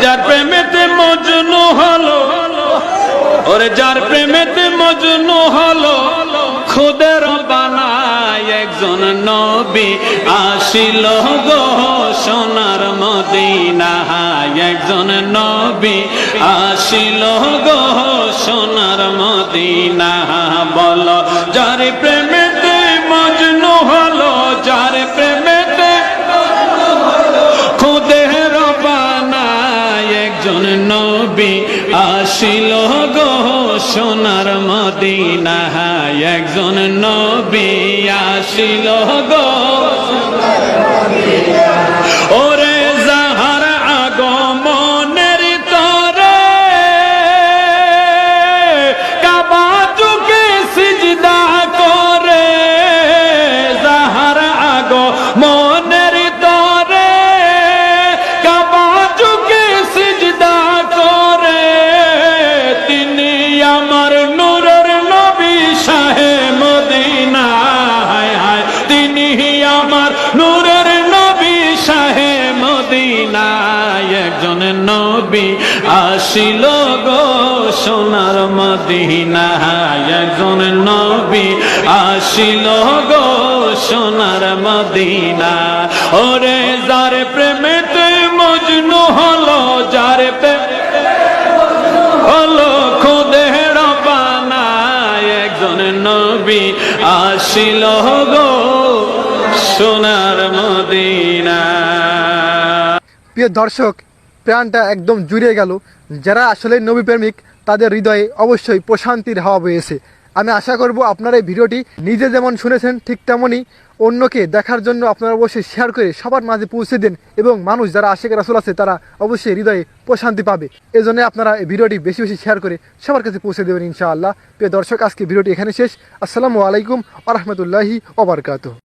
যার প্রেমেতে মজনু হলো, ওরে যার প্রেমেতে মজনু হলো, খুদের বানায় একজন নবী আসিল গো সোনার মদিনায়, একজন নবী আসিল গো সোনার মদিনা। বলো যার প্রেমেতে মজনু হলো, যার প্রেমেতে খুদের বানায় একজন নবী আসিল গো সোনার মদিনায়, একজন নবী আসিল গো। ওরে যাহার আগমনের তরে কাবা যুগে সিজদা করে, যাহার আগমনের তরে কাবা যুগে সিজদা করে, তিনি আমার নূরের নবী শাহে মদিনা। হায় হায়, তিনি আমার নূরের নবী শাহে মদিনা, একজন নবী আসিল গো সোনার মদিনা, একজন নবী আসিল গো সোনার মদিনা। ওরে যার প্রেমেতে মজনু হলো, যার প্রেমেতে হলো খুদের বানায় একজন নবী আসিল গো সোনার মদিনা। প্রিয় দর্শক, প্রাণটা একদম জুড়িয়ে গেল। যারা আসলে নবী প্রেমিক তাদের হৃদয়ে অবশ্যই প্রশান্তির হাওয়া বয়েছে। আমি আশা করব আপনারা এই ভিডিওটি নিজে যেমন শুনেছেন ঠিক তেমনই অন্যকে দেখার জন্য আপনারা অবশ্যই শেয়ার করে সবার মাঝে পৌঁছে দেন, এবং মানুষ যারা আশিক রাসূল আছে তারা অবশ্যই হৃদয়ে প্রশান্তি পাবে। এজন্য আপনারা এই ভিডিওটি বেশি বেশি শেয়ার করে সবার কাছে পৌঁছে দেবেন ইনশাআল্লাহ। প্রিয় দর্শক, আজকে ভিডিওটি এখানে শেষ। আসসালামু আলাইকুম ওয়া রাহমাতুল্লাহি ওয়া বারাকাতুহু।